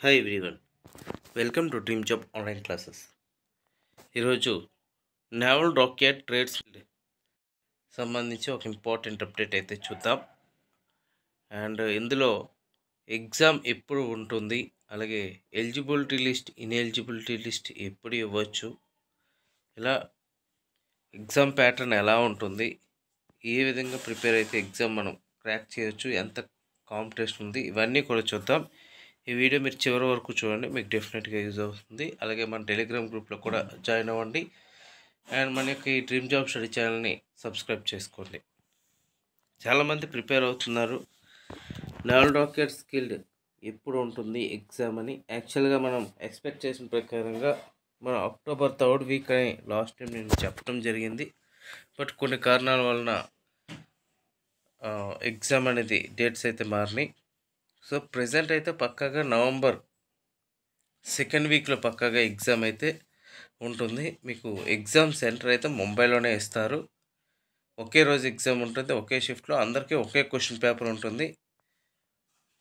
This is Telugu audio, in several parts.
Hi everyone, welcome to dream job online classes. ఈరోజు నేవల్ రాకెట్ ట్రేడ్స్ సంబంధించి ఒక ఇంపార్టెంట్ అప్డేట్ అయితే చూద్దాం. అండ్ ఇందులో ఎగ్జామ్ ఎప్పుడు ఉంటుంది, అలాగే ఎలిజిబిలిటీ లిస్ట్, ఇన్ఎలిజిబిలిటీ లిస్ట్ ఎప్పుడు ఇవ్వచ్చు, ఇలా ఎగ్జామ్ ప్యాటర్న్ ఎలా ఉంటుంది, ఏ విధంగా ప్రిపేర్ అయితే ఎగ్జామ్ మనం క్రాక్ చేయొచ్చు, ఎంత కాంపిటీషన్ ఉంది, ఇవన్నీ కూడా చూద్దాం. ఈ వీడియో మీరు చివరి వరకు చూడండి, మీకు డెఫినెట్గా యూజ్ అవుతుంది. అలాగే మన టెలిగ్రామ్ గ్రూప్లో కూడా జాయిన్ అవ్వండి. అండ్ మన యొక్క ఈ డ్రీమ్ జాబ్ స్టడీ ఛానల్ని సబ్స్క్రైబ్ చేసుకోండి. చాలామంది ప్రిపేర్ అవుతున్నారు, నేవల్ రాకెట్ స్కిల్డ్ ఎప్పుడు ఉంటుంది ఎగ్జామ్ అని. యాక్చువల్గా మనం ఎక్స్పెక్ట్ చేసిన ప్రకారంగా మన అక్టోబర్ 3rd వీక్ అని లాస్ట్ టైం నేను చెప్పడం జరిగింది. బట్ కొన్ని కారణాల వలన ఎగ్జామ్ అనేది డేట్స్ అయితే మారినాయి. సో ప్రజెంట్ అయితే పక్కాగా నవంబర్ 2nd వీక్లో పక్కాగా ఎగ్జామ్ అయితే ఉంటుంది. మీకు ఎగ్జామ్ సెంటర్ అయితే ముంబైలోనే ఇస్తారు. ఒకే రోజు ఎగ్జామ్ ఉంటుంది, ఒకే షిఫ్ట్లో, అందరికీ ఒకే క్వశ్చన్ పేపర్ ఉంటుంది.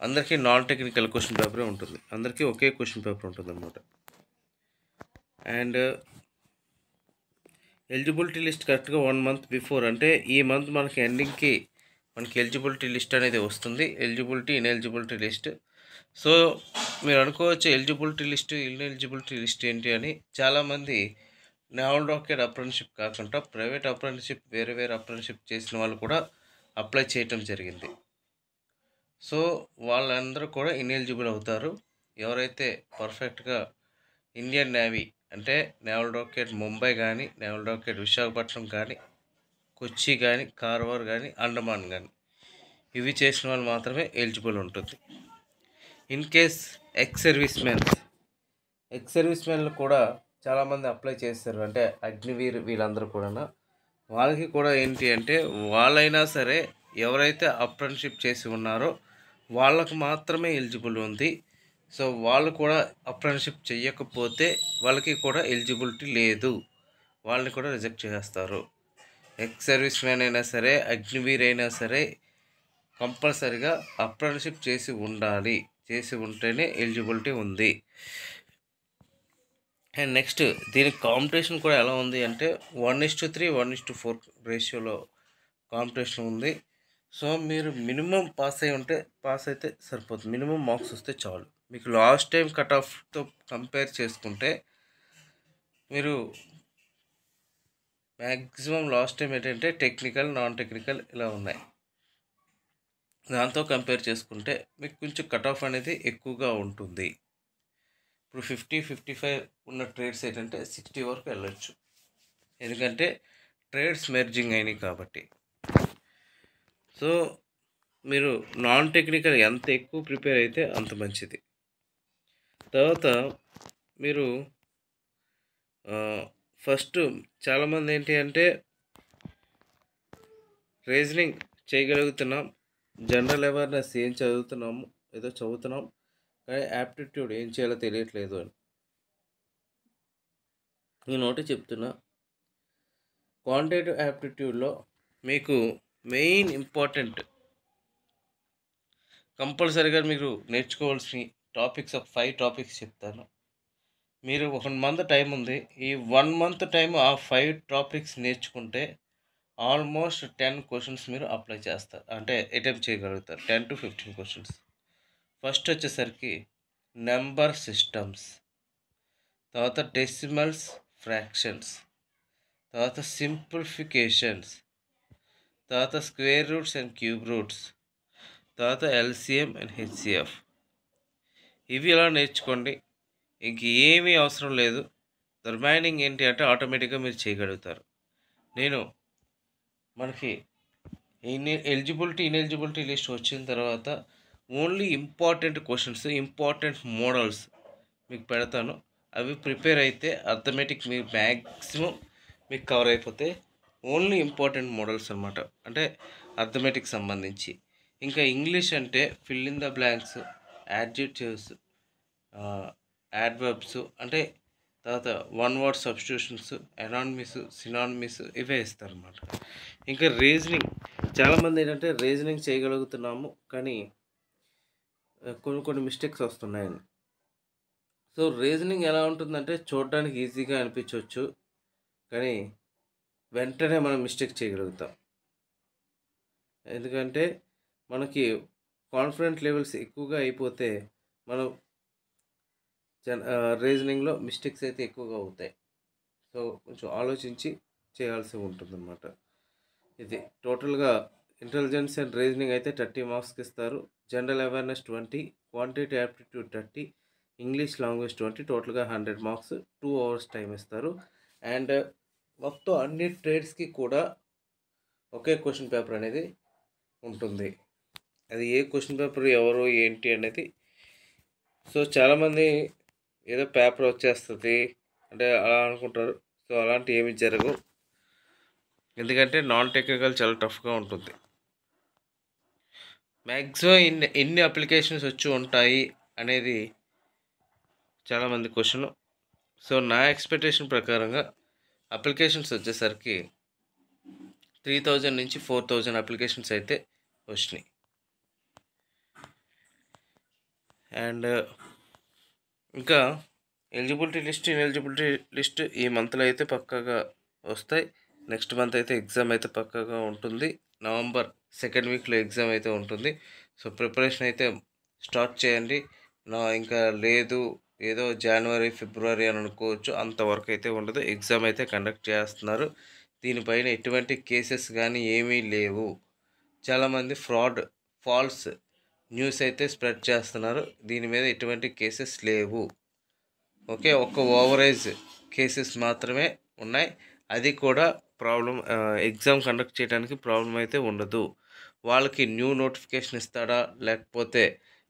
అందరికీ నాన్ టెక్నికల్ క్వశ్చన్ పేపరే ఉంటుంది, అందరికీ ఒకే క్వశ్చన్ పేపర్ ఉంటుంది అన్నమాట. అండ్ ఎలిజిబిలిటీ లిస్ట్ కరెక్ట్గా 1 month బిఫోర్, అంటే ఈ మంత్ మనకి ఎండింగ్కి మనకి ఎలిజిబిలిటీ లిస్ట్ అనేది వస్తుంది. Eligibility, ineligibility list. సో మీరు అనుకోవచ్చు ఎలిజిబిలిటీ లిస్ట్, ఇన్ఎలిజిబిలిటీ లిస్ట్ ఏంటి అని. చాలామంది నేవల్ రాకెట్ అప్రెంటిస్షిప్ కాకుండా ప్రైవేట్ అప్రెంటిస్షిప్, వేరే వేరే అప్రెంటిస్షిప్ చేసిన వాళ్ళు కూడా అప్లై చేయటం జరిగింది. సో వాళ్ళందరూ కూడా ఇన్ఎలిజిబుల్ అవుతారు. ఎవరైతే పర్ఫెక్ట్గా ఇండియన్ నేవీ, అంటే నేవల్ రాకెట్ ముంబై కానీ, నేవల్ రాకెట్ విశాఖపట్నం కానీ, కొచ్చి కానీ, కార్వార్ కానీ, అండమాన్ కానీ, ఇవి చేసిన వాళ్ళు మాత్రమే ఎలిజిబుల్ ఉంటుంది. ఇన్ కేస్ ఎక్స్ సర్వీస్ మెన్లు కూడా చాలామంది అప్లై చేస్తారు, అంటే అగ్నివీర్, వీళ్ళందరూ కూడా. వాళ్ళకి కూడా ఏంటి అంటే, వాళ్ళైనా సరే ఎవరైతే అప్రెంటిస్షిప్ చేసి ఉన్నారో వాళ్ళకు మాత్రమే ఎలిజిబుల్ ఉంది. సో వాళ్ళు కూడా అప్రెంటిస్షిప్ చేయకపోతే వాళ్ళకి కూడా ఎలిజిబిలిటీ లేదు, వాళ్ళని కూడా రిజెక్ట్ చేస్తారు. ఎక్స్ సర్వీస్ మ్యాన్ అయినా సరే, అగ్నివీర్ అయినా సరే కంపల్సరీగా అప్రెంటిస్షిప్ చేసి ఉండాలి, చేసి ఉంటేనే ఎలిజిబిలిటీ ఉంది. అండ్ నెక్స్ట్ దీనికి కాంపిటీషన్ కూడా ఎలా ఉంది అంటే 1:3, 1:4 రేషియోలో కాంపిటీషన్ ఉంది. సో మీరు మినిమం పాస్ అయితే సరిపోతుంది, మినిమం మార్క్స్ వస్తే చాలు. మీకు లాస్ట్ టైం కట్ ఆఫ్తో కంపేర్ చేసుకుంటే మీరు మ్యాక్సిమం లాస్ట్ టైం ఏంటంటే టెక్నికల్, నాన్ టెక్నికల్ ఇలా ఉన్నాయి. దాంతో కంపేర్ చేసుకుంటే మీకు కొంచెం కట్ ఆఫ్ అనేది ఎక్కువగా ఉంటుంది. ఇప్పుడు 50-55 ఉన్న ట్రేడ్స్ ఏంటంటే 60 వరకు వెళ్ళొచ్చు, ఎందుకంటే ట్రేడ్స్ మెర్జింగ్ అయినాయి కాబట్టి. సో మీరు నాన్ టెక్నికల్ ఎంత ఎక్కువ ప్రిపేర్ అయితే అంత మంచిది. తర్వాత మీరు ఫస్ట్ చాలామంది ఏంటి అంటే రీజనింగ్ చేయగలుగుతున్నాం, జనరల్ అవేర్నెస్ ఏం చదువుతున్నాము, ఏదో చదువుతున్నాం, కానీ యాప్టిట్యూడ్ ఏం చేయాలో తెలియట్లేదు అని. నేను ఒకటి చెప్తున్నా, క్వాంటిటేటివ్ యాప్టిట్యూడ్లో మీకు మెయిన్ ఇంపార్టెంట్ కంపల్సరీగా మీరు నేర్చుకోవాల్సిన టాపిక్స్, ఒక 5 టాపిక్స్ చెప్తాను. మీరు 1 month టైం ఉంది, ఈ 1 month టైం ఆ 5 టాపిక్స్ నేర్చుకుంటే ఆల్మోస్ట్ 10 క్వశ్చన్స్ మీరు అప్లై చేస్తారు, అంటే అటెంప్ట్ చేయగలుగుతారు. 10 to 15 క్వశ్చన్స్. ఫస్ట్ వచ్చేసరికి నెంబర్ సిస్టమ్స్, తర్వాత డెసిమల్స్, ఫ్రాక్షన్స్, తర్వాత సింప్లిఫికేషన్స్, తర్వాత square roots and cube roots, తర్వాత ఎల్సిఎం అండ్ హెచ్సిఎఫ్. ఇవి ఎలా నేర్చుకోండి, ఇంక ఏమీ అవసరం లేదు. రిమైనింగ్ ఏంటి అంటే ఆటోమేటిక్గా మీరు చేయగలుగుతారు. నేను మనకి ఎలిజిబిలిటీ, ఇన్ఎలిజిబిలిటీ లిస్ట్ వచ్చిన తర్వాత only important questions, important models మీకు పెడతాను. అవి ప్రిపేర్ అయితే అర్థమెటిక్ మీరు మ్యాక్సిమం మీకు కవర్ అయిపోతే. ఓన్లీ ఇంపార్టెంట్ మోడల్స్ అనమాట, అంటే అర్థమెటిక్ సంబంధించి. ఇంకా ఇంగ్లీష్ అంటే fill in the blanks, adjectives, adverbs, అంటే తర్వాత 1 word సబ్స్టిట్యూషన్స్, ఎనానిమస్, సినానిమస్, ఇవే ఇస్తారన్నమాట. ఇంకా రీజనింగ్, చాలామంది ఏంటంటే రీజనింగ్ చేయగలుగుతున్నాము కానీ కొన్ని మిస్టేక్స్ వస్తున్నాయని. సో రీజనింగ్ ఎలా ఉంటుందంటే చూడడానికి ఈజీగా అనిపించవచ్చు, కానీ వెంటనే మనం మిస్టేక్ చేయగలుగుతాం. ఎందుకంటే మనకి కాన్ఫిడెంట్ లెవెల్స్ ఎక్కువగా అయిపోతే మనం రీజనింగ్లో మిస్టేక్స్ అయితే ఎక్కువగా అవుతాయి. సో కొంచెం ఆలోచించి చేయాల్సి ఉంటుందన్నమాట. ఇది టోటల్గా ఇంటెలిజెన్స్ అండ్ రీజనింగ్ అయితే 30 మార్క్స్కి ఇస్తారు. General awareness 20, quantity aptitude 30, English language 20, టోటల్గా 100 మార్క్స్, 2 అవర్స్ టైం ఇస్తారు. అండ్ మొత్తం అన్ని ట్రేడ్స్కి కూడా ఒకే క్వశ్చన్ పేపర్ అనేది ఉంటుంది. అది ఏ క్వశ్చన్ పేపర్ ఎవరు ఏంటి అనేది, సో చాలామంది ఏదో పేపర్ వచ్చేస్తుంది అంటే అలా అనుకుంటారు. సో అలాంటి ఏమి జరగవు, ఎందుకంటే నాన్ టెక్నికల్ చాలా టఫ్గా ఉంటుంది. మ్యాక్సిమం ఎన్ని అప్లికేషన్స్ వచ్చి ఉంటాయి అనేది చాలామంది క్వశ్చన్. సో నా ఎక్స్పెక్టేషన్ ప్రకారంగా అప్లికేషన్స్ వచ్చేసరికి 3000 నుంచి 4000 అప్లికేషన్స్ అయితే వచ్చినాయి. అండ్ ఇంకా ఎలిజిబిలిటీ లిస్ట్, ఇన్ఎలిజిబిలిటీ లిస్ట్ ఈ మంత్లో అయితే పక్కాగా వస్తాయి. నెక్స్ట్ మంత్ అయితే ఎగ్జామ్ అయితే పక్కాగా ఉంటుంది. నవంబర్ 2nd వీక్లో ఎగ్జామ్ అయితే ఉంటుంది. సో ప్రిపరేషన్ అయితే స్టార్ట్ చేయండి. ఇంకా లేదు ఏదో జనవరి ఫిబ్రవరి అని అనుకోవచ్చు, అంతవరకు అయితే ఉండదు. ఎగ్జామ్ అయితే కండక్ట్ చేస్తున్నారు. దీనిపైన ఎటువంటి కేసెస్ కానీ ఏమీ లేవు. చాలామంది ఫాల్స్ న్యూస్ అయితే స్ప్రెడ్ చేస్తున్నారు. దీని మీద ఎటువంటి కేసెస్ లేవు. ఓకే, ఒక్క ఓవరేజ్ కేసెస్ మాత్రమే ఉన్నాయి. అది కూడా ఎగ్జామ్ కండక్ట్ చేయడానికి ప్రాబ్లం అయితే ఉండదు. వాళ్ళకి న్యూ నోటిఫికేషన్ ఇస్తాడా లేకపోతే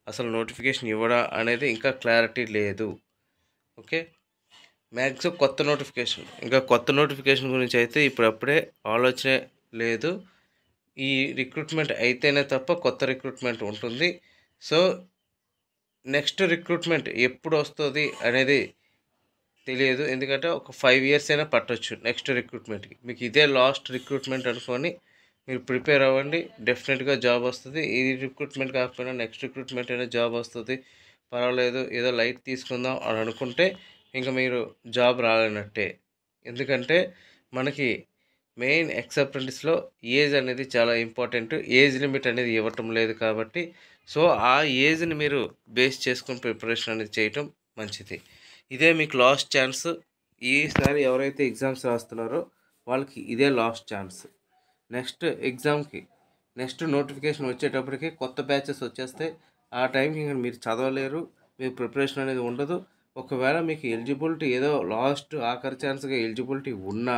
అసలు నోటిఫికేషన్ ఇవ్వడా అనేది ఇంకా క్లారిటీ లేదు. ఓకే, మ్యాక్సిమం కొత్త నోటిఫికేషన్ గురించి అయితే ఇప్పుడప్పుడే ఆలోచనే లేదు. ఈ రిక్రూట్మెంట్ అయితేనే తప్ప కొత్త రిక్రూట్మెంట్ ఉంటుంది. సో నెక్స్ట్ రిక్రూట్మెంట్ ఎప్పుడు వస్తుంది అనేది తెలియదు, ఎందుకంటే ఒక 5 years అయినా పట్టొచ్చు నెక్స్ట్ రిక్రూట్మెంట్కి. మీకు ఇదే లాస్ట్ రిక్రూట్మెంట్ అనుకొని మీరు ప్రిపేర్ అవ్వండి, డెఫినెట్గా జాబ్ వస్తుంది. ఈ రిక్రూట్మెంట్ కాకపోయినా నెక్స్ట్ రిక్రూట్మెంట్ అయినా జాబ్ వస్తుంది, పర్వాలేదు ఏదో లైట్ తీసుకుందాం అని అనుకుంటే ఇంకా మీరు జాబ్ రాలేనట్టే. ఎందుకంటే మనకి మెయిన్ ఎక్స్-అప్రెంటిస్లో ఏజ్ అనేది చాలా ఇంపార్టెంట్. ఏజ్ లిమిట్ అనేది ఇవ్వటం లేదు కాబట్టి, సో ఆ ఏజ్ని మీరు బేస్ చేసుకొని ప్రిపరేషన్ అనేది చేయటం మంచిది. ఇదే మీకు లాస్ట్ ఛాన్స్. ఈసారి ఎవరైతే ఎగ్జామ్స్ రాస్తున్నారో వాళ్ళకి ఇదే లాస్ట్ ఛాన్స్. నెక్స్ట్ ఎగ్జామ్కి నెక్స్ట్ నోటిఫికేషన్ వచ్చేటప్పటికి కొత్త బ్యాచెస్ వచ్చేస్తే ఆ టైంకి ఇంకా మీరు చదవలేరు, మీ ప్రిపరేషన్ అనేది ఉండదు. ఒకవేళ మీకు ఎలిజిబిలిటీ ఏదో లాస్ట్ ఆఖరి ఛాన్స్గా ఎలిజిబిలిటీ ఉన్నా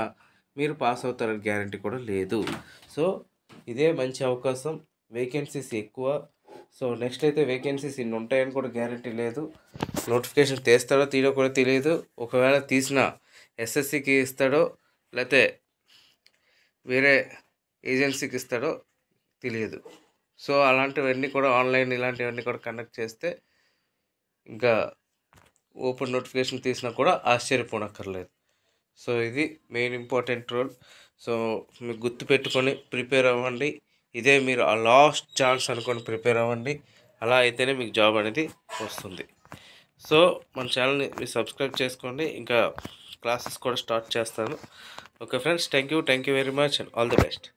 మీరు పాస్ అవుతారని గ్యారంటీ కూడా లేదు. సో ఇదే మంచి అవకాశం, వేకెన్సీస్ ఎక్కువ. సో నెక్స్ట్ అయితే వేకెన్సీస్ ఇన్ని ఉంటాయని కూడా గ్యారంటీ లేదు. నోటిఫికేషన్ తీస్తాడో తీయడో కూడా తెలియదు. ఒకవేళ తీసిన ఎస్ఎస్సికి ఇస్తాడో లేకపోతే వేరే ఏజెన్సీకి ఇస్తాడో తెలియదు. సో అలాంటివన్నీ కూడా ఆన్లైన్ ఇలాంటివన్నీ కూడా కండక్ట్ చేస్తే ఇంకా ఓపెన్ నోటిఫికేషన్ తీసినా కూడా ఆశ్చర్యపోనక్కర్లేదు. సో ఇది మెయిన్ ఇంపార్టెంట్ రోల్. సో మీకు గుర్తుపెట్టుకొని ప్రిపేర్ అవ్వండి. ఇదే మీరు ఆ లాస్ట్ ఛాన్స్ అనుకొని ప్రిపేర్ అవ్వండి. అలా అయితేనే మీకు జాబ్ అనేది వస్తుంది. సో మన ఛానల్ని మీరు సబ్స్క్రైబ్ చేసుకోండి. ఇంకా క్లాసెస్ కూడా స్టార్ట్ చేస్తాను. Okay friends, thank you very much and all the best.